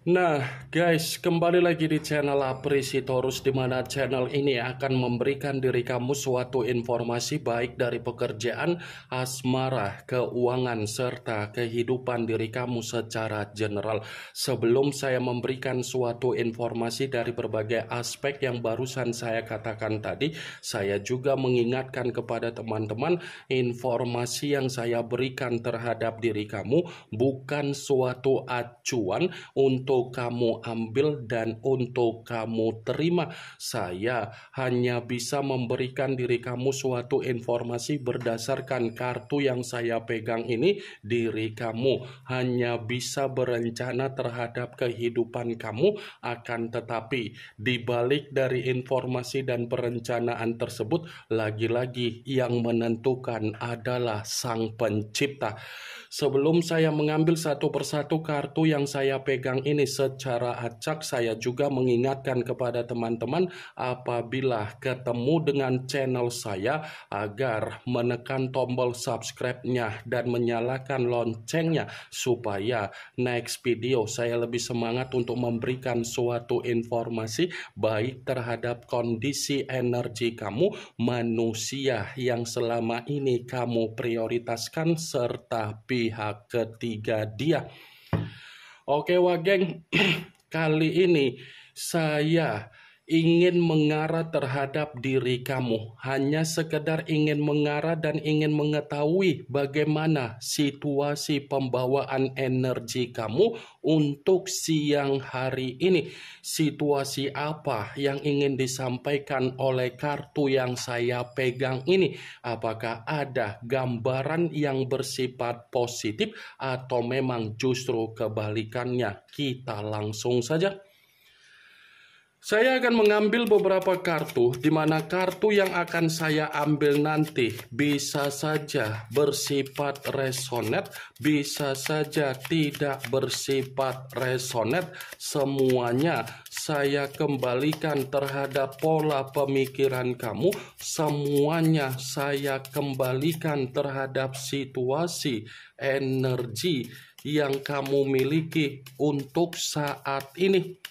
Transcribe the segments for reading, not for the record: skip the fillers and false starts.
Nah guys, kembali lagi di channel Apresitorus, di mana channel ini akan memberikan diri kamu suatu informasi baik dari pekerjaan, asmara, keuangan, serta kehidupan diri kamu secara general. Sebelum saya memberikan suatu informasi dari berbagai aspek yang barusan saya katakan tadi, saya juga mengingatkan kepada teman-teman, informasi yang saya berikan terhadap diri kamu bukan suatu acuan untuk kamu ambil dan untuk kamu terima. Saya hanya bisa memberikan diri kamu suatu informasi berdasarkan kartu yang saya pegang ini. Diri kamu hanya bisa berencana terhadap kehidupan kamu, akan tetapi dibalik dari informasi dan perencanaan tersebut, lagi-lagi yang menentukan adalah Sang Pencipta. Sebelum saya mengambil satu persatu kartu yang saya pegang ini secara acak, saya juga mengingatkan kepada teman-teman apabila ketemu dengan channel saya agar menekan tombol subscribe-nya dan menyalakan loncengnya supaya next video saya lebih semangat untuk memberikan suatu informasi baik terhadap kondisi energi kamu, manusia yang selama ini kamu prioritaskan, serta pihak ketiga dia. Oke Wageng, kali ini saya ingin mengarah terhadap diri kamu. Hanya sekedar ingin mengarah dan ingin mengetahui bagaimana situasi pembawaan energi kamu untuk siang hari ini. Situasi apa yang ingin disampaikan oleh kartu yang saya pegang ini? Apakah ada gambaran yang bersifat positif atau memang justru kebalikannya? Kita langsung saja. Saya akan mengambil beberapa kartu, di mana kartu yang akan saya ambil nanti bisa saja bersifat resonate, bisa saja tidak bersifat resonate. Semuanya saya kembalikan terhadap pola pemikiran kamu, semuanya saya kembalikan terhadap situasi energi yang kamu miliki untuk saat ini.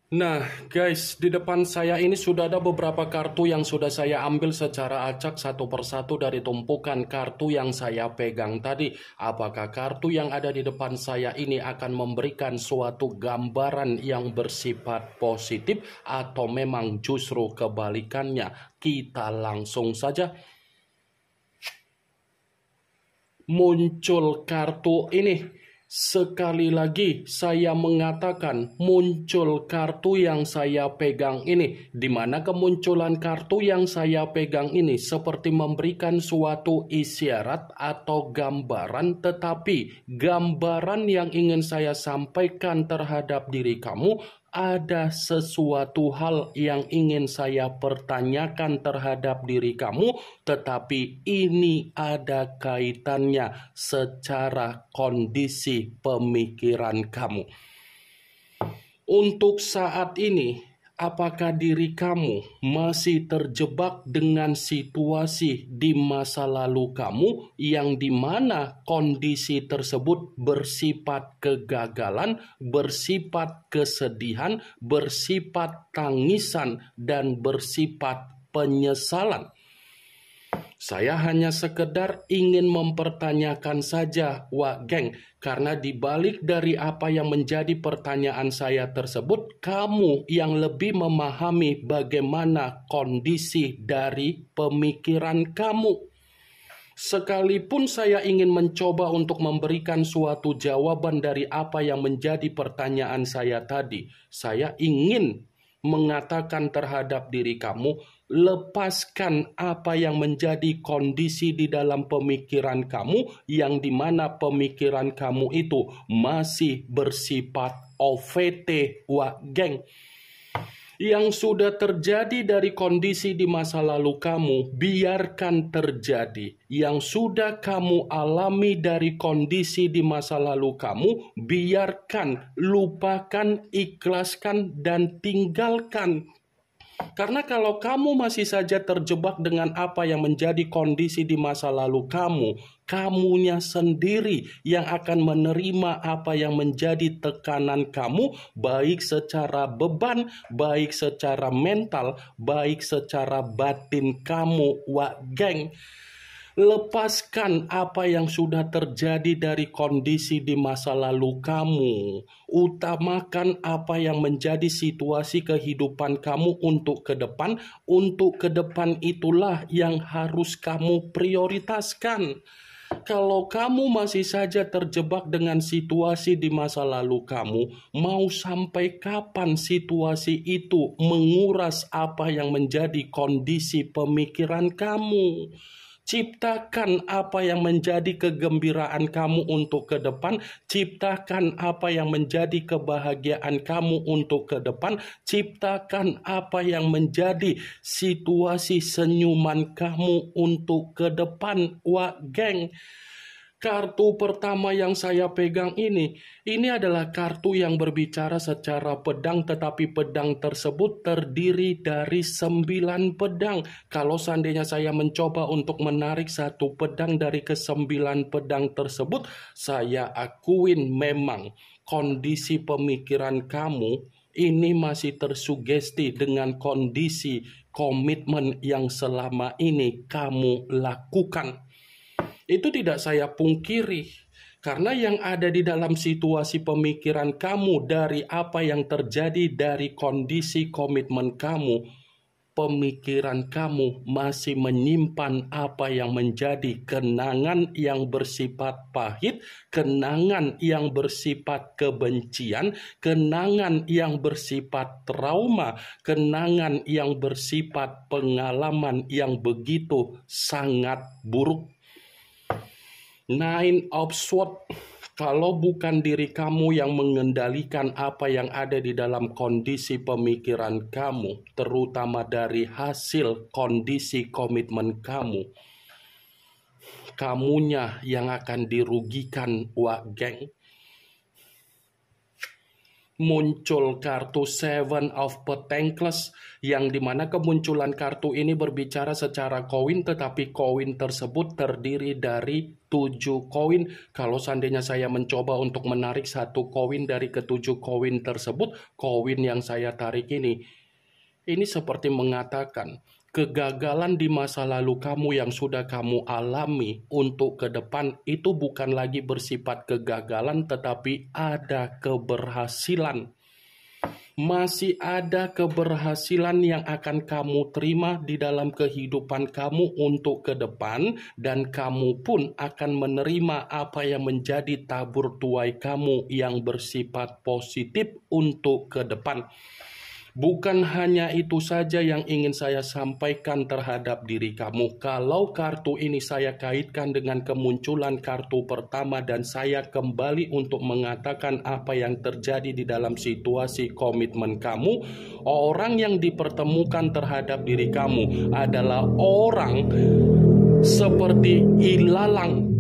Nah guys, di depan saya ini sudah ada beberapa kartu yang sudah saya ambil secara acak satu persatu dari tumpukan kartu yang saya pegang tadi. Apakah kartu yang ada di depan saya ini akan memberikan suatu gambaran yang bersifat positif atau memang justru kebalikannya? Kita langsung saja. Muncul kartu ini. Sekali lagi saya mengatakan muncul kartu yang saya pegang ini, di mana kemunculan kartu yang saya pegang ini seperti memberikan suatu isyarat atau gambaran, tetapi gambaran yang ingin saya sampaikan terhadap diri kamu, ada sesuatu hal yang ingin saya pertanyakan terhadap diri kamu, tetapi ini ada kaitannya secara kondisi pemikiran kamu. Untuk saat ini, apakah diri kamu masih terjebak dengan situasi di masa lalu kamu yang dimana kondisi tersebut bersifat kegagalan, bersifat kesedihan, bersifat tangisan, dan bersifat penyesalan? Saya hanya sekedar ingin mempertanyakan saja, Wak Geng, karena dibalik dari apa yang menjadi pertanyaan saya tersebut, kamu yang lebih memahami bagaimana kondisi dari pemikiran kamu. Sekalipun saya ingin mencoba untuk memberikan suatu jawaban dari apa yang menjadi pertanyaan saya tadi, saya ingin mengatakan terhadap diri kamu, lepaskan apa yang menjadi kondisi di dalam pemikiran kamu, yang dimana pemikiran kamu itu masih bersifat OVT, Wak Geng. Yang sudah terjadi dari kondisi di masa lalu kamu, biarkan terjadi. Yang sudah kamu alami dari kondisi di masa lalu kamu, biarkan, lupakan, ikhlaskan, dan tinggalkan. Karena kalau kamu masih saja terjebak dengan apa yang menjadi kondisi di masa lalu kamu, kamunya sendiri yang akan menerima apa yang menjadi tekanan kamu, baik secara beban, baik secara mental, baik secara batin kamu, Wak Geng. Lepaskan apa yang sudah terjadi dari kondisi di masa lalu kamu. Utamakan apa yang menjadi situasi kehidupan kamu untuk ke depan. Untuk ke depan itulah yang harus kamu prioritaskan. Kalau kamu masih saja terjebak dengan situasi di masa lalu kamu, mau sampai kapan situasi itu menguras apa yang menjadi kondisi pemikiran kamu? Ciptakan apa yang menjadi kegembiraan kamu untuk ke depan. Ciptakan apa yang menjadi kebahagiaan kamu untuk ke depan. Ciptakan apa yang menjadi situasi senyuman kamu untuk ke depan, Wak Geng. Kartu pertama yang saya pegang ini adalah kartu yang berbicara secara pedang, tetapi pedang tersebut terdiri dari 9 pedang. Kalau seandainya saya mencoba untuk menarik satu pedang dari ke-9 pedang tersebut, saya akuin memang kondisi pemikiran kamu ini masih tersugesti dengan kondisi komitmen yang selama ini kamu lakukan. Itu tidak saya pungkiri, karena yang ada di dalam situasi pemikiran kamu dari apa yang terjadi dari kondisi komitmen kamu, pemikiran kamu masih menyimpan apa yang menjadi kenangan yang bersifat pahit, kenangan yang bersifat kebencian, kenangan yang bersifat trauma, kenangan yang bersifat pengalaman yang begitu sangat buruk. Nine of Swords, kalau bukan diri kamu yang mengendalikan apa yang ada di dalam kondisi pemikiran kamu, terutama dari hasil kondisi komitmen kamu, kamunya yang akan dirugikan, Wak Geng. Muncul kartu Seven of Pentacles, yang dimana kemunculan kartu ini berbicara secara koin, tetapi koin tersebut terdiri dari 7 koin. Kalau seandainya saya mencoba untuk menarik satu koin dari ke-7 koin tersebut, koin yang saya tarik ini seperti mengatakan kegagalan di masa lalu kamu yang sudah kamu alami untuk ke depan itu bukan lagi bersifat kegagalan, tetapi ada keberhasilan. Masih ada keberhasilan yang akan kamu terima di dalam kehidupan kamu untuk ke depan, dan kamu pun akan menerima apa yang menjadi tabur tuai kamu yang bersifat positif untuk ke depan. Bukan hanya itu saja yang ingin saya sampaikan terhadap diri kamu. Kalau kartu ini saya kaitkan dengan kemunculan kartu pertama dan saya kembali untuk mengatakan apa yang terjadi di dalam situasi komitmen kamu, orang yang dipertemukan terhadap diri kamu adalah orang seperti ilalang.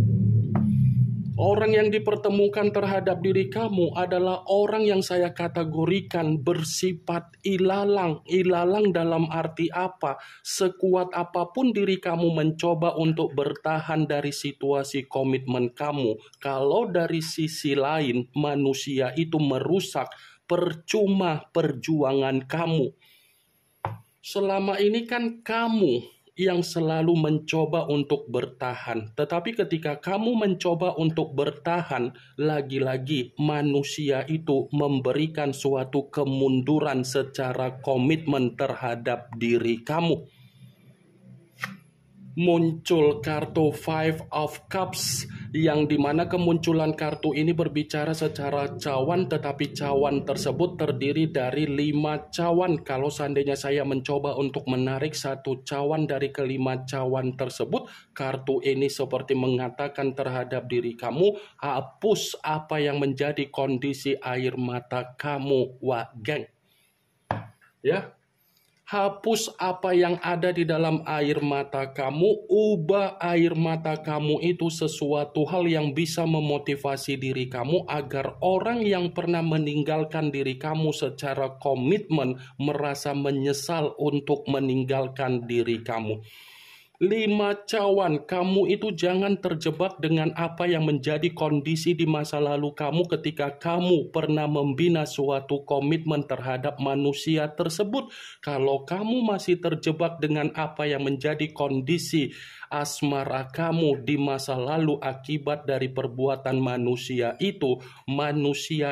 Orang yang dipertemukan terhadap diri kamu adalah orang yang saya kategorikan bersifat ilalang. Ilalang dalam arti apa? Sekuat apapun diri kamu mencoba untuk bertahan dari situasi komitmen kamu, kalau dari sisi lain manusia itu merusak, percuma perjuangan kamu. Selama ini kan kamu yang selalu mencoba untuk bertahan. Tetapi ketika kamu mencoba untuk bertahan, lagi-lagi manusia itu memberikan suatu kemunduran secara komitmen terhadap diri kamu. Muncul kartu Five of Cups, yang dimana kemunculan kartu ini berbicara secara cawan, tetapi cawan tersebut terdiri dari 5 cawan. Kalau seandainya saya mencoba untuk menarik satu cawan dari kelima cawan tersebut, kartu ini seperti mengatakan terhadap diri kamu, hapus apa yang menjadi kondisi air mata kamu, wah geng. Ya, hapus apa yang ada di dalam air mata kamu, ubah air mata kamu itu sesuatu hal yang bisa memotivasi diri kamu agar orang yang pernah meninggalkan diri kamu secara komitmen merasa menyesal untuk meninggalkan diri kamu. 5 cawan, kamu itu jangan terjebak dengan apa yang menjadi kondisi di masa lalu kamu ketika kamu pernah membina suatu komitmen terhadap manusia tersebut. Kalau kamu masih terjebak dengan apa yang menjadi kondisi asmara kamu di masa lalu akibat dari perbuatan manusia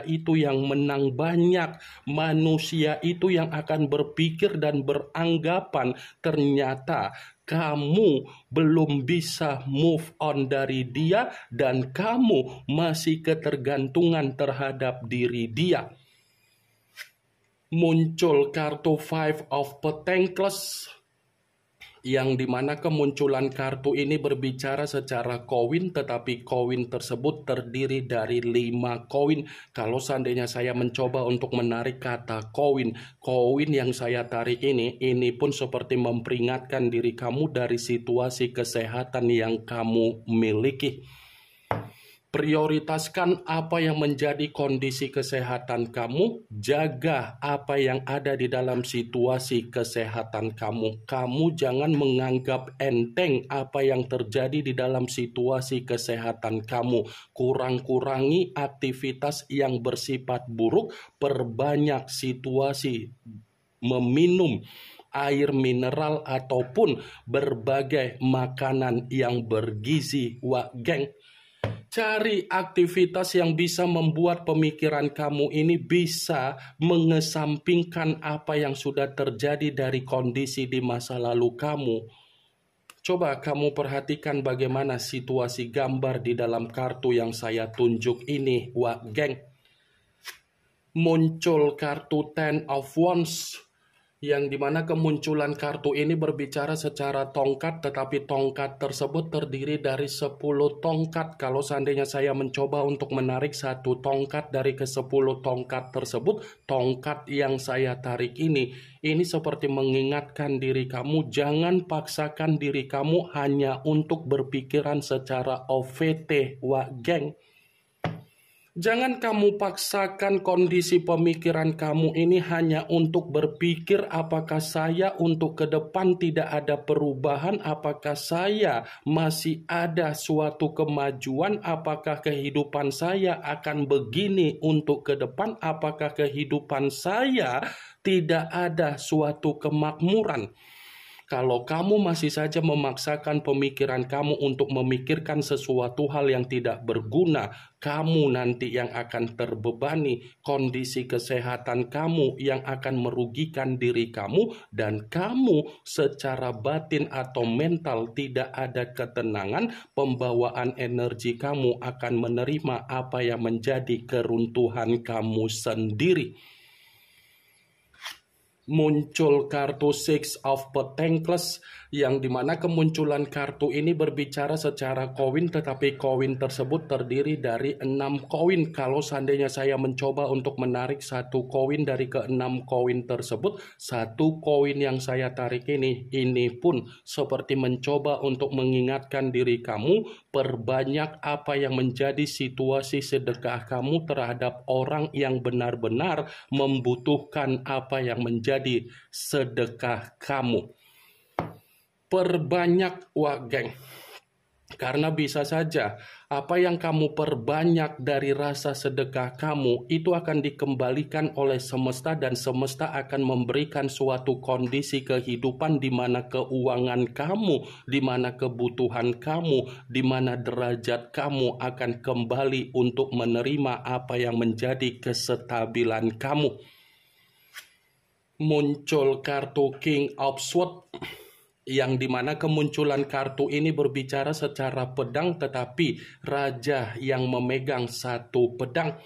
itu yang menang banyak, manusia itu yang akan berpikir dan beranggapan ternyata kamu belum bisa move on dari dia dan kamu masih ketergantungan terhadap diri dia. Muncul kartu Five of Pentacles, yang dimana kemunculan kartu ini berbicara secara koin, tetapi koin tersebut terdiri dari 5 koin. Kalau seandainya saya mencoba untuk menarik kata koin yang saya tarik ini pun seperti memperingatkan diri kamu dari situasi kesehatan yang kamu miliki. Prioritaskan apa yang menjadi kondisi kesehatan kamu, jaga apa yang ada di dalam situasi kesehatan kamu. Kamu jangan menganggap enteng apa yang terjadi di dalam situasi kesehatan kamu. Kurang-kurangi aktivitas yang bersifat buruk, perbanyak situasi meminum air mineral ataupun berbagai makanan yang bergizi, wah geng. Cari aktivitas yang bisa membuat pemikiran kamu ini bisa mengesampingkan apa yang sudah terjadi dari kondisi di masa lalu kamu. Coba kamu perhatikan bagaimana situasi gambar di dalam kartu yang saya tunjuk ini, wah geng. Muncul kartu Ten of Wands, yang dimana kemunculan kartu ini berbicara secara tongkat, tetapi tongkat tersebut terdiri dari 10 tongkat. Kalau seandainya saya mencoba untuk menarik satu tongkat dari ke-10 tongkat tersebut, tongkat yang saya tarik ini seperti mengingatkan diri kamu, jangan paksakan diri kamu hanya untuk berpikiran secara OVT, wah geng. Jangan kamu paksakan kondisi pemikiran kamu ini hanya untuk berpikir apakah saya untuk ke depan tidak ada perubahan, apakah saya masih ada suatu kemajuan, apakah kehidupan saya akan begini untuk ke depan, apakah kehidupan saya tidak ada suatu kemakmuran. Kalau kamu masih saja memaksakan pemikiran kamu untuk memikirkan sesuatu hal yang tidak berguna, kamu nanti yang akan terbebani, kondisi kesehatan kamu yang akan merugikan diri kamu, dan kamu secara batin atau mental tidak ada ketenangan, pembawaan energi kamu akan menerima apa yang menjadi keruntuhan kamu sendiri. Muncul kartu Six of Pentacles, yang dimana kemunculan kartu ini berbicara secara koin, tetapi koin tersebut terdiri dari 6 koin. Kalau seandainya saya mencoba untuk menarik satu koin dari ke-6 koin tersebut, satu koin yang saya tarik ini pun seperti mencoba untuk mengingatkan diri kamu, perbanyak apa yang menjadi situasi sedekah kamu terhadap orang yang benar-benar membutuhkan apa yang menjadi sedekah kamu. Perbanyak, wah geng, Karena bisa saja apa yang kamu perbanyak dari rasa sedekah kamu itu akan dikembalikan oleh semesta, dan semesta akan memberikan suatu kondisi kehidupan di mana keuangan kamu, di mana kebutuhan kamu, di mana derajat kamu akan kembali untuk menerima apa yang menjadi kestabilan kamu. Muncul kartu King of Swords, yang dimana kemunculan kartu ini berbicara secara pedang, tetapi raja yang memegang satu pedang.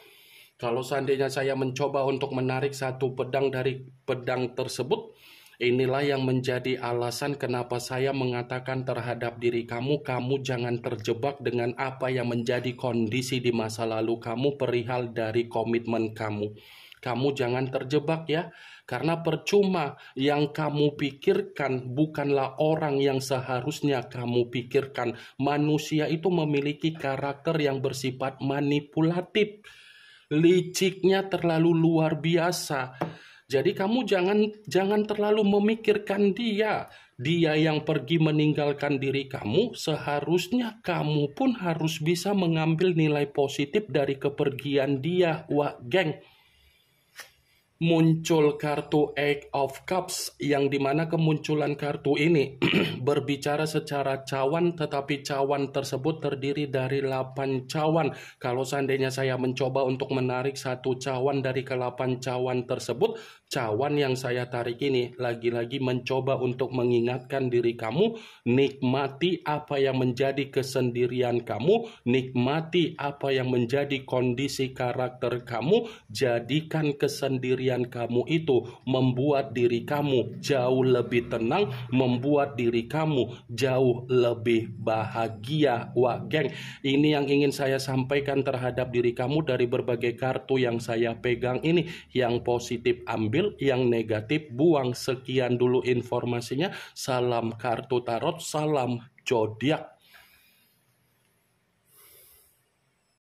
Kalau seandainya saya mencoba untuk menarik satu pedang dari pedang tersebut, inilah yang menjadi alasan kenapa saya mengatakan terhadap diri kamu, kamu jangan terjebak dengan apa yang menjadi kondisi di masa lalu kamu perihal dari komitmen kamu. Kamu jangan terjebak ya, karena percuma yang kamu pikirkan bukanlah orang yang seharusnya kamu pikirkan. Manusia itu memiliki karakter yang bersifat manipulatif. Liciknya terlalu luar biasa. Jadi kamu jangan terlalu memikirkan dia. Dia yang pergi meninggalkan diri kamu, seharusnya kamu pun harus bisa mengambil nilai positif dari kepergian dia, wah geng. Muncul kartu Eight of Cups, yang dimana kemunculan kartu ini berbicara secara cawan, tetapi cawan tersebut terdiri dari 8 cawan. Kalau seandainya saya mencoba untuk menarik satu cawan dari ke-8 cawan tersebut, cawan yang saya tarik ini lagi-lagi mencoba untuk mengingatkan diri kamu, nikmati apa yang menjadi kesendirian kamu, nikmati apa yang menjadi kondisi karakter kamu, jadikan kesendirian kamu itu membuat diri kamu jauh lebih tenang, membuat diri kamu jauh lebih bahagia. Wah geng, ini yang ingin saya sampaikan terhadap diri kamu dari berbagai kartu yang saya pegang ini. Yang positif ambil, yang negatif buang. Sekian dulu informasinya. Salam kartu tarot, salam zodiak.